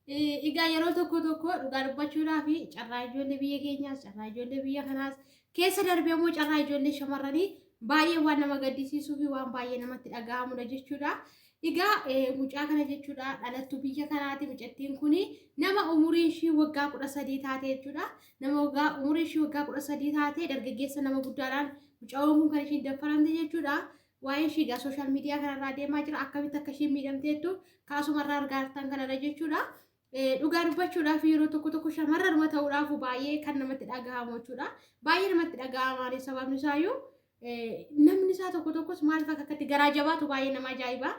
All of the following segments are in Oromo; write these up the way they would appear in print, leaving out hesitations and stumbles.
Egaa yeroo tokko tokko dhugaa dubbachuudhaaf carraa ijoollee biyya keenyaas carraa ijoollee biyya kanaas keessa darbee immoo carraa ijoollee shamarranii baay'ee waan nama gaddisiisuu fi waan baay'ee namatti dhaga'amudha jechuudha. Egaa mucaa kana jechuudha dhalattuu biyya kanaati mucattiin kuni nama umuriin ishii waggaa 13 taate jechuudha. Nama umuriin ishii waggaa 13 taate dargaggeessa nama guddaadhaan mucaawwan kun kan ishiin daffaramte jechuudha. Waa'ee ishii egaa sooshaal miidiyaa kanarraa deemaa jira akkamitti akka ishiin miidhamteettu kaasumarraa argaatan kanarra jechuudha. Dhugaa dubbachuudhaaf yeroo tokko tokko shamarranuma ta'uudhaaf baay'ee kan namatti dhaga'amu jechuudha. Baay'ee namatti dhaga'amaa sababni isaayyuu namni isaa tokko tokkos maal akkatti garaa jabaatu baay'ee nama ajaa'iba.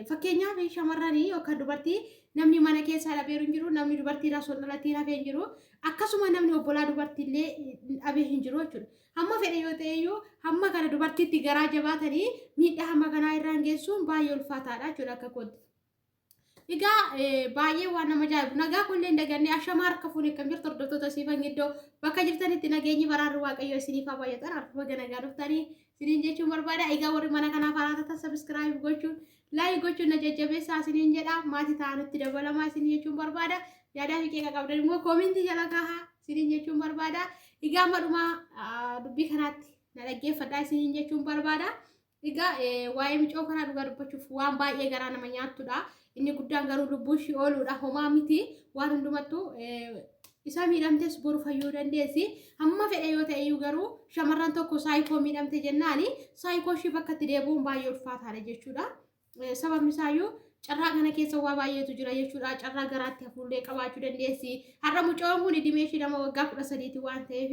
Fakkeenyaaf shamarranii yookaan dubartii namni mana keessaa dhabeeru hin jiru, namni dubartii raasuu dhalattiin hafee hin jiru, akkasuma namni obbolaa dubartiillee dhabee hin jiru jechuudha. Hamma fedhe yoo ta'e iyyuu hamma kana dubartiitti garaa jabaatanii miidhaa hamma kanaa irraan geessuun baay'ee ulfaataadha jechuudha akka kooti. Egaa baay'ee waan nama ajaa'ibu nagaa kunillee hin daganne ashamaa harka fuunee kan jirtu hordoftoota siifan giddoo bakka jirtanitti nageenyi baraarri waaqayyoo isiniif haa baay'atan harka nagaa dhuftanii isiniin jechuun barbaada. Egaa warri mana kanaaf haaraa sabiskiraayib gochuun laayik gochuun na jajjabeessaa isiniin jedha maatii ta'anitti dabalamaa isiniin jechuun barbaada. Yaadaa fi qeeqa qabdan immoo koomintii jala kaahaa isiniin jechuun barbaada. Egaa madhumaa dubbii kanaatti na dhaggeeffadhaa isiniin jechuun barbaada. Egaa waa'ee micoo kanaa dhugaa dubbachuuf waan baay'ee garaa nama nyaattudha. Inni guddaan garuu lubbuun ishii ooluudha homaa miti waan hundumattuu isa miidhamtes boru fayyuu dandeessi. Hamma fedhe yoo ta'e iyyuu garuu shamarran tokko saayikoo miidhamte jennaani saayikoo ishii bakka itti deebi'uun baay'ee ulfaataadha jechuudha. Sababni isaayyuu carraa kana keessa waa baay'eetu jira jechuudha. Carraa garaatti hafuullee qabaachuu dandeessi. Har'a mucoon kun dhimee ishii nama waggaa 13 waan ta'eef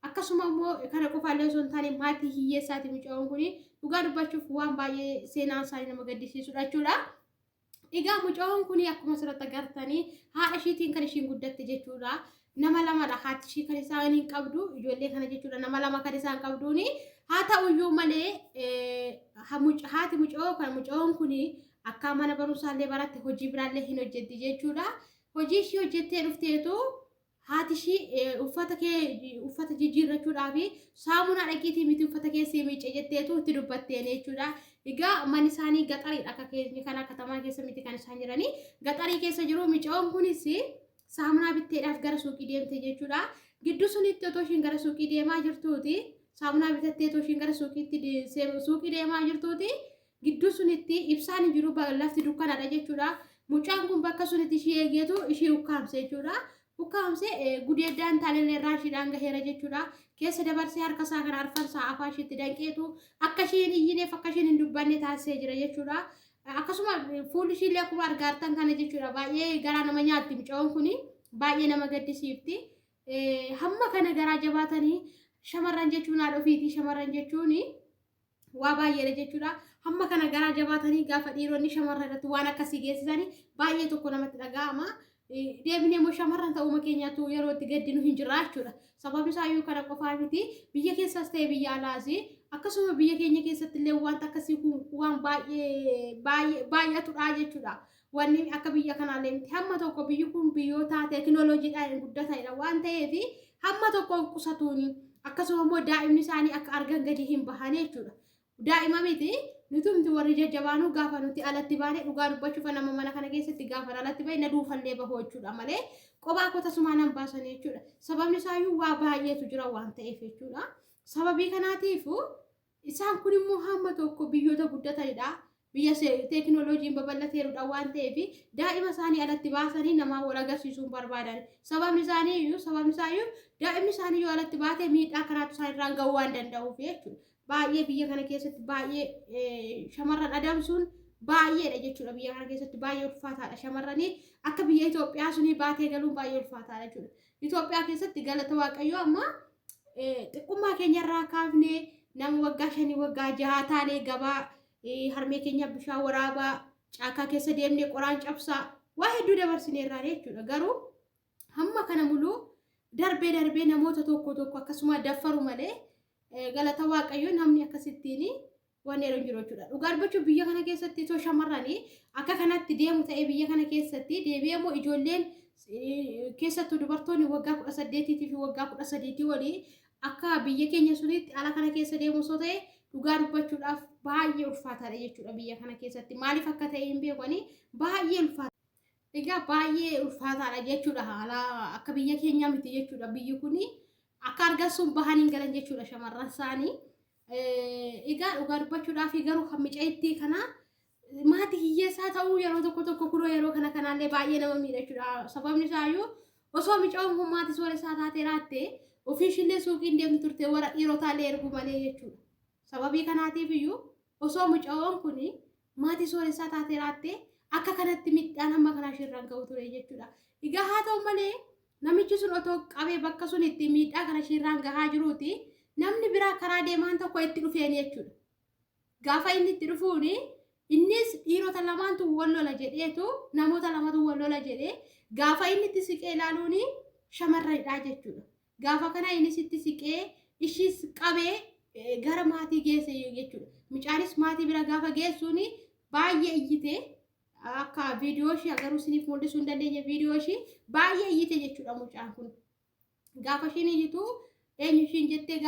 akkasuma immoo kana qofaallee osoo hin taane maatii hiyyeessaati mucoon kun dhugaa dubbachuuf waan baay'ee seenaan isaanii nama gaddisiisudha jechuudha. Egaa mucoon kun akkuma asirratti agartanii haadha ishiitiin kan ishiin guddatte jechuudha. Nama lamadha haati ishii kan isaan hin qabdu ijoollee kana jechuudha. Nama lama kan isaan qabduuni haa ta'uyyuu malee haati mucoon kun akka mana barumsaallee baratte hojii biraallee hin hojjetti jechuudha. Hojii ishii hojjettee dhufteetu haati ishii uffata jijjiirrachuudhaaf saamunaa dhaqiitii miti uffata keessee miicce jetteetu itti dubbatteen jechuudha. Egaa manni isaanii gaxariidha akka keenya kana katamaa keessa miti kan isaan jiranii gaxarii keessa jiru micoon kunis saamunaa bitteedhaaf gara suuqii deemte jechuudha. Gidduu sunitti otoo ishiin gara suuqii deemaa jirtuuti saamunaa bitattee otoo ishiin gara suuqii deemaa jirtuuti gidduu sunitti ibsaan hin jiru lafti dukkanaadha jechuudha. Mucaan kun bakka sunitti ishii eegeetu ishii ukkaamse jechuudha. Ukkaamse gudeeddaan taalee irraa ishiidhaan gaheera jechuudha. Keessa dabarsee harka isaa kana arfansaa afaa ishiitti danqeetu akka ishiin iyyineef akka ishiin hin dubbanne taasisee jira jechuudha. Akkasuma fuulli ishiillee akkuma argaartan kana jechuudha. Baay'ee garaa nama nyaatti mucoon kun baay'ee nama gaddisiifti. Hamma kana garaa jabaatanii shamarran jechuun haadha ofiitii shamarran jechuun waa baay'eedha jechuudha. Hamma kana garaa jabaatanii gaafa dhiironni shamarran irratti waan akkasii geessisanii baay'ee tokko namatti dhaga'ama. Deebinee immoo shamarran ta'uu keenyaatu yeroo itti gaddinu hin jirra jechuudha. Sababni isaayyuu kana qofaa miti biyya keessaas ta'e biyya alaas akkasuma biyya keenya keessatti illee wanta akkasii kun waan baay'atudha jechuudha. Wanni akka biyya kanaallee miti hamma tokko biyyi kun biyyoota teekinooloojiidhaan guddataniidha waan ta'eef hamma tokko qusatuuni akkasuma immoo daa'imni isaanii akka argan gadi hin bahan jechuudha. Daa'ima miti nuti warri jajjabaanuu gaafa nuti alatti baane dhugaa dubbachuuf nama mana kana keessatti gaafa alatti bahe na duufallee bahoo jechuudha malee qophaa akkasumaan nan baasan jechuudha. Sababni isaayyuu waa baay'eetu jira waan ta'eef jechuudha. Sababii kanaatiif isaan kun immoo hamma tokko biyyoota guddatanidha. Biyya teekinooloojiin babal'ateerudha waan ta'eef daa'ima isaanii alatti baasanii namaa wal agarsiisuun barbaadan. Sababni isaayyuu daa'imni isaanii yoo alatti baate miidhaa kanaatu isaan irraan gahuu waan danda'uuf jechuudha. Baay'ee biyya kana keessatti baay'ee shamarran adamsuun baay'eedha jechuudha. Biyya kana keessatti baay'ee ulfaataadha. Shamarranii akka biyya Itoophiyaa sunii baatee galuun baay'ee ulfaataadha jechuudha. Itoophiyaa keessatti galata waaqayyoo amma xiqqummaa keenyarraa kaafnee nama waggaa 5 waggaa 6 taanee gabaa harmee keenya bishaan waraabaa caakaa keessa deemnee qoraan cabsaa waa hedduu dabarsineerraa jechuudha. Garuu hamma kana muluu darbee namoota tokko akkasuma daffaru malee galata waaqayyoo namni akkasittiin waan yeroo jiru jechuudha. Dhugaa dubbachuuf biyya kana keessatti osoo shamarranii akka kanatti deemu ta'ee biyya kana keessatti deebi'ee immoo ijoolleen keessattuu dubartoonni waggaa 18 fi waggaa 13 walii akka biyya keenya sunitti ala kana keessa deemu osoo ta'e dhugaa dubbachuudhaaf baay'ee ulfaataadha jechuudha biyya kana keessatti. Maaliif akka ta'e hin beekani baay'ee ulfaata. Egaa baay'ee ulfaataadha jechuudha. Haala akka biyya keenyaa miti jechuudha. Biyyi kuni akka argasuun bahanii hin galan jechuudha shamarran isaanii. Egaa dhugaa dubbachuudhaaf garuu kan micaa'ittii kana maatii hiyyeessaa ta'uu yeroo tokko kunoo yeroo kanallee baay'ee nama miidha jechuudha. Sababni isaayyuu osoo micaa'uun kun maatii sooressaa taatee raattee ofiishillee suuqiin deemtu turte warra dhiirotaallee ergu malee jechuudha. Sababii kanaatiif iyyuu osoo micaa'uun kun maatii sooressaa taatee raattee akka kanatti miidhaan hamma kanaa shirraan ga'u ture jechuudha. Egaa haa ta'u malee namichi sun otoo qabee bakka sun itti miidhaa kana shirraan gahaa jiruuti namni biraa karaa deemaan tokko itti dhufeen jechuudha. Gaafa inni itti dhufuun innis dhiirota lamaantu wal lola jedheetu namoota lamatu wal lola jedhee gaafa inni itti siqee ilaaluun shamarradha jechuudha. Gaafa kana innis itti siqee ishis qabee gara maatii geesse jechuudha. Mucaanis maatii bira gaafa geessuun baay'ee iyyitee akka viidiyoo ishee agaruu isiniif mul'isuu hin dandeenye viidiyoo ishee baay'ee iyyite jechuudha mucaan kun. Gaafa ishiin iyyitu eenyu ishiin jettee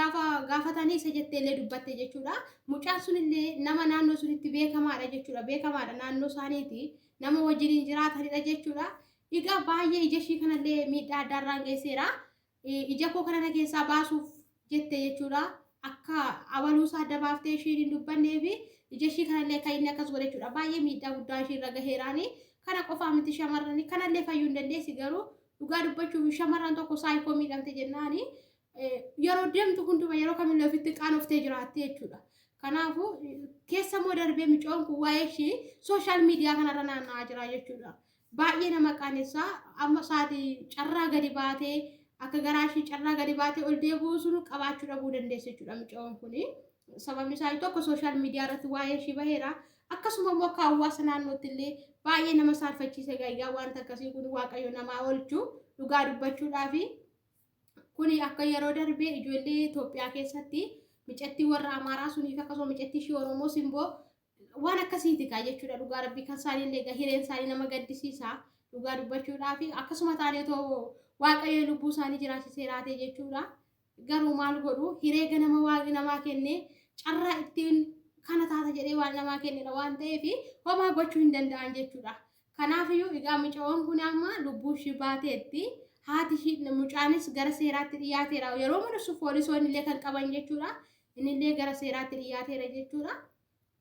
gaafatanii isa jetteellee dubbatte jechuudha. Mucaan sunillee nama naannoo sunitti beekamaadha jechuudha. Beekamaadha naannoo isaaniiti. Nama wajjin jiraatanidha jechuudha. Egaa baay'ee ija ishii kanallee miidhaa addaarraan geesseera. Ija koo kana keessaa baasuuf jette jechuudha. Akka abaluusaa adda baaftee ishiin hin dubbanneefi ija ishii kanallee kan inni akkas godhe jechuudha. Baay'ee miidhaa guddaa ishii irra gaheeraani. Kana qofaa miti shamarrani kanallee fayyuu hin dandeessi garuu dhugaa dubbachuuf shamarran tokko saayikoo miidhamte jennaani yeroo deemtu hunduma yeroo kamillee ofitti qaanoftee jiraatti jechuudha. Kanaafuu keessa moo darbee micoon kun waa'ee ishii sooshaal miidiyaa kanarra naanna'aa jira jechuudha. Baay'ee nama qaanessaa amma isaati carraa gadi baatee akka garaa ishii carraa gadi baatee ol deebi'uu sun qabaachuu dhabuu dandeessa jechuudha micoon kuni. Sababni isaa tokko sooshaal miidiyaa irratti waa'ee ishii baheera. Akkasuma immoo akka hawaasa naannootti illee baay'ee nama saalfachiise gayyaa wanta akkasii kun waaqayyo namaa oolchu dhugaa dubbachuudhaafi kuni akka yeroo darbee ijoollee Itoophiyaa keessatti micattii warra Amaaraa suniif akkasuma micattii ishii Oromoo simboo waan akkasiiti kaa jechuudha. Dhugaa rabbii kan isaanii illee hireen isaanii nama gaddisiisa dhugaa dubbachuudhaafi akkasuma taanee too waaqayyo lubbuu isaanii jiraachisee raatee jechuudha. Garuu maal godhu hiree ganama waaqni namaa kennee carraa ittiin kana taata jedhee waan namaa kennedha waan ta'eef homaa gochuu hin danda'an jechuudha. Kanaafiyyuu egaa mucaawwan kun amma lubbuu ishii baateetti haati ishii mucaanis gara seeraatti dhiyaateera. Yeroo mul'isu poolisoonni illee kan qaban jechuudha. Innillee gara seeraatti dhiyaateera jechuudha.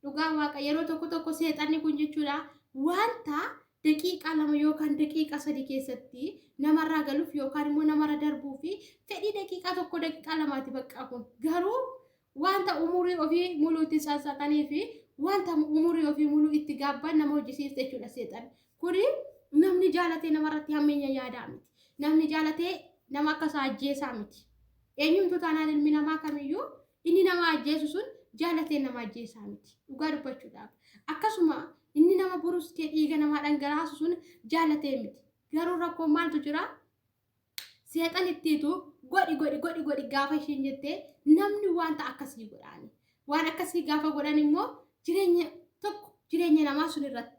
Dhugaa waaqa yeroo tokko seexanni kun jechuudha wanta daqiiqaa 2 yookaan daqiiqaa 3 keessatti namarraa galuuf yookaan immoo namarra darbuu fi fedhii daqiiqaa 1 daqiiqaa 2ti bakka kun garuu wanta umurii ofii muluutti sassaqanii fi wanta umurii ofii muluu itti gaabban nama hojjisiisa jechuudha seexan. Kuni namni jaalatee namarratti hammeenya yaadaa miti. Namni jaalatee nama akka ajjeesaa miti. Eenyumtu taanaan ilmi namaa kamiyyuu inni nama ajjeesu sun jaalatee nama ajjeesaa miti. Dhugaa dubbachuudhaaf. Akkasuma inni nama buruskee dhiiga namaa dhangalaasu sun jaalatee miti. Garuu rakkoo maaltu jira? Seexan ittiitu godhi gaafa ishiin jettee namni wanta akkasii godhaani. Waan akkasii gaafa godhan immoo jireenya namaa sun irratti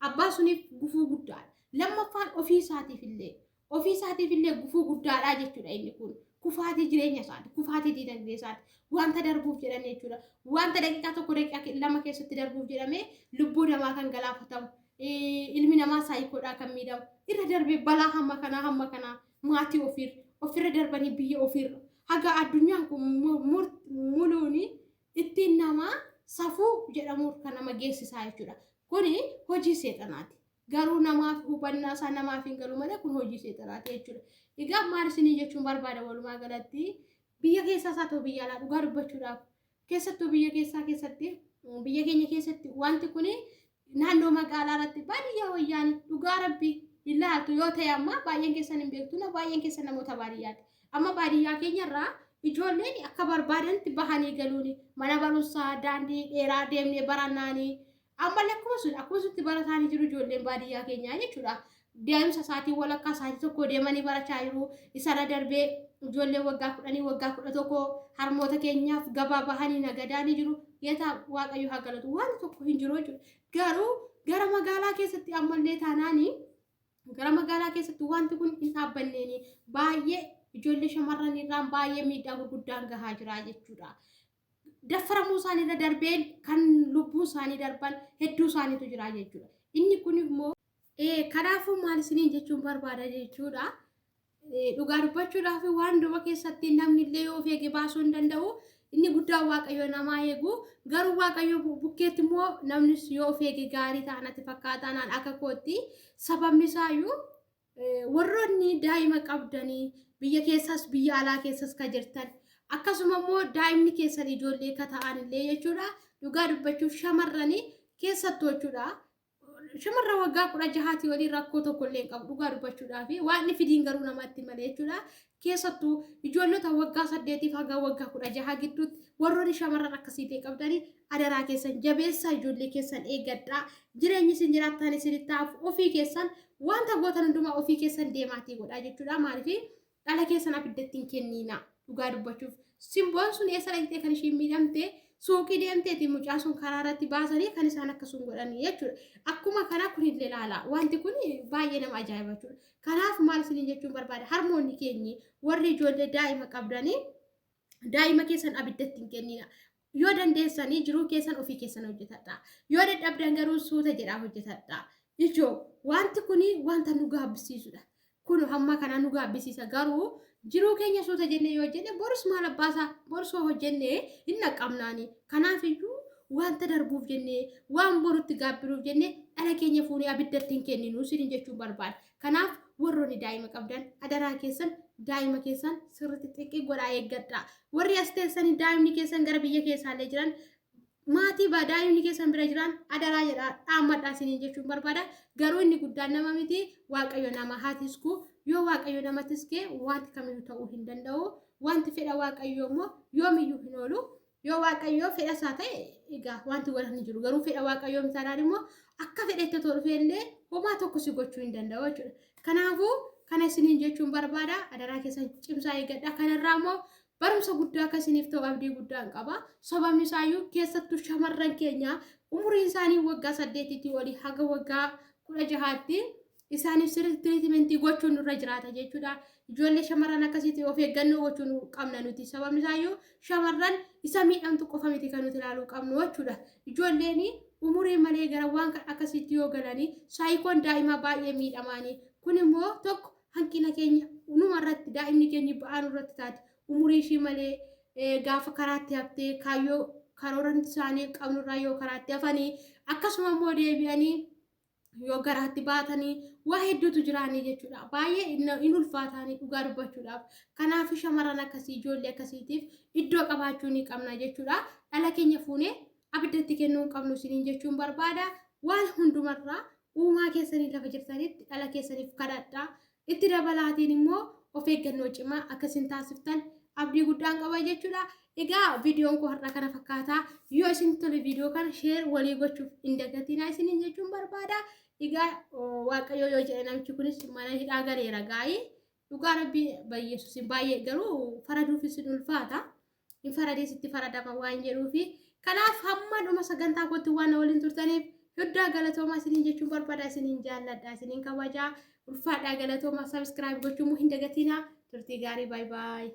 abbaa suniif gufuu guddaadha. Lammaffaan ofii isaatiif illee gufuu guddaadha jechuudha inni kun. Kufaatii jireenya isaati, kufaatii diinagdee isaati. Wanta darbuuf jedhan jechuudha. Wanta daqiiqaa 1 daqiiqaa 2 keessatti darbuuf jedhamee lubbuu namaa kan galaafatamu. Ilmi namaa saayikoodhaa kan miidhamu. Irra darbee balaa hamma kanaa maatii ofirra darbanii biyya ofirra. Haga addunyaan kun muluuni ittiin nama safuu jedhamu kan nama geessisaa jechuudha. Kuni hojii seexanaati. Garuu namaaf hubannaa isaa namaaf hin galu malee kun hojii seexanaati jechuudha. Egaa maal isinii jechuun barbaada walumaa galatti biyya keessaa isaa ta'u biyya alaa dhugaa dubbachuudhaaf keessattuu biyya keenya keessatti wanti kun naannoo magaalaa irratti baadiyyaa wayyaan dhugaa rabbii ilaaltu yoo ta'e amma baay'een keessan hin beektu na baay'een keessan namoota baadiyyaati. Amma baadiyyaa keenyarraa ijoolleen akka barbaadanitti bahanii galuuni mana barumsaa daandii dheeraa deemnee barannaanii amma akkuma sutti barataanii jiru ijoolleen baadiyyaa keenyaa jechuudha. Deemsa isaatii walakkaa isaatii tokko deemanii barachaa jiru. Isarra darbee ijoollee waggaa 10 waggaa 11 harmoota keenyaaf gabaa bahanii nagadaanii jiru. Yeeta waaqayyo haa galatu waan tokko hin jiru jechuudha. Garuu gara magaalaa keessatti ammallee taanaanii gara magaalaa keessatti wanti kun hin dhaabbanneeni baay'ee ijoollee shamarran irraan baay'ee miidhaa gurguddaan gahaa jira jechuudha. Daffaramuu isaanii irra darbeen kan lubbuu isaanii darban hedduu isaaniitu jira jechuudha. Inni kun immoo kanaafuu maal isiniin jechuun barbaada jechuudha. Dhugaa dubbachuudhaaf waan duba keessatti namni illee yoo of eege baasuu hin danda'u. Inni guddaan Waaqayyo namaa eegu. Garuu Waaqayyo bukkeetti immoo namnis yoo of eege gaarii ta'anatti fakkaatanaan akka kootti. Sababni isaayyuu warroonni daa'ima qabdanii biyya keessas biyya alaa keessas ka jirtan akkasuma immoo daa'imni keessan ijoollee ka ta'an illee jechuudha. Dhugaa dubbachuuf shamarranii keessattuu jechuudha. Shamarra waggaa 16 waliin rakkoo tokko illee qabu dhugaa dubbachuudhaaf waan fidiin garuu namatti malee jechuudha. Keessattuu ijoollota waggaa 8 haga waggaa 16 gidduutti warroonni shamarran akkasii ta'e qabdanii adaraa keessan jabeessaa ijoollee keessan eeggadhaa. Jireenyi isin jiraattan isinitti hafu ofii keessan wanta gootan hundumaa ofii keessan deemaatii godhaa jechuudha. Maaliif dhala keessan abiddatti hin kenniina dhugaa dubbachuuf. Simboon sun eessa dhaqxee kan ishiin miidhamte suuqii deemteeti mucaa sun karaa irratti baasanii kan isaan akkasuma godhanii jechuudha. Akkuma kana kun illee ilaala. Wanti kun baay'ee nama ajaa'iba jechuudha. Kanaaf maal isiniin jechuun barbaada harmoonni keenyi warri ijoollee daa'ima qabdanii daa'ima keessan abiddatti hin kennina. Yoo dandeessanii jiruu keessan ofii keessan hojjetadha. Yoo dadhabdan garuu suuta jedhaa hojjetadha. Ijoo wanti kun wanta nu gaabbisiisudha. Kun hamma kana nu gaabbisiisa garuu jiruu keenya suuta jennee yoo hojjenne boris maal abbaasaa borsoo hojjennee hin naqamnaani. Kanaafiyyuu wanta darbuuf jennee waan borutti gaabbiruuf jennee dhala keenya fuunee abiddatti hin kenninu isiniin jechuun barbaada. Kanaaf warroonni daa'ima qabdan adaraa keessan daa'ima keessan sirriitti xiqqii godhaa eeggadhaa. Warri as teessanii daa'imni keessan gara biyya keessaallee jiran maatii daa'imni keessan bira jiran adaraa jedhaa dhaammadhaa isiniin jechuun barbaada. Garuu inni guddaan nama miti Waaqayyo nama haatisku. Yoo Waaqayyo namatti iskee wanti kamiyyuu ta'uu hin danda'u. Wanti fedha Waaqayyo immoo yoomiyyuu hin oolu. Yoo Waaqayyo fedha isaa ta'e egaa wanti godhan jiru. Garuu fedha Waaqayyo misaadhaan immoo akka fedhetti otoo dhufeellee homaa tokko si gochuu hin danda'u jechuudha. Kanaafuu kana isiniin jechuun barbaada. Adaraa keessan cimsaa eeggadhaa. Kanarraa immoo barumsa guddaa akka isiniif ta'u abdii guddaan qaba. Sababni isaayyuu keessattuu shamarran keenya umuriin isaanii waggaa 8tti olii haga waggaa 16tti isaaniif sirriitti tiriitimentii gochuun nurra jiraata jechuudha. Ijoollee shamarran akkasitti of eeggannoo gochuun qabna nuti. Sababni isaayyuu shamarran isa miidhamtu qofa miti kan nuti ilaaluu qabnu jechuudha. Ijoolleen umurii malee gara waan akkasitti yoo galanii saayikoon daa'ima baay'ee miidhamaanii. Kun immoo tokko hanqina keenya numarratti daa'imni keenya ba'aa nurratti taati. Umurii ishii malee gaafa karaatti haftee kaayyoo karooran isaanii qabnurraa yoo karaatti hafanii akkasuma immoo deebi'anii yoo garaatti baatanii waa hedduutu jiraanii jechuudha. Baay'ee in ulfaataanii dhugaa dubbachuudhaaf. Kanaaf shamarran akkasii ijoollee akkasiitiif iddoo qabaachuu ni qabna jechuudha. Dhala keenya fuunee abiddatti kennuu hin qabnu isiniin jechuun barbaada. Waan hundumarraa uumaa keessanii lafa jirtanitti dhala keessaniif kadhadhaa. Itti dabalaatiin immoo of eeggannoo cimaa akkasiin taasiftan abdii guddaan qaba jechuudha. Egaa viidiyoon koo har'a kana fakkaata. Yoo isin tole viidiyoo kana sheer walii gochuuf hin dagatinaa isiniin jechuun barbaada. Egaa Waaqayyo yoo jedhe namichi kunis mana hidhaa galeera gaa'ii. Dhugaa Rabbii Yesuus baay'ee garuu faraduufis ni ulfaata. Hin faradee sitti faradama waan jedhuufi. Kanaaf hamma dhuma sagantaa kootti waan waliin turtaniif guddaa galatoomaa isiniin jechuun barbaada. Isiniin jaalladha isiniin kabajaa. Ulfaadhaa galatoomaa subscribe gochuun hin dagatinaa. Turtii gaarii bye bye.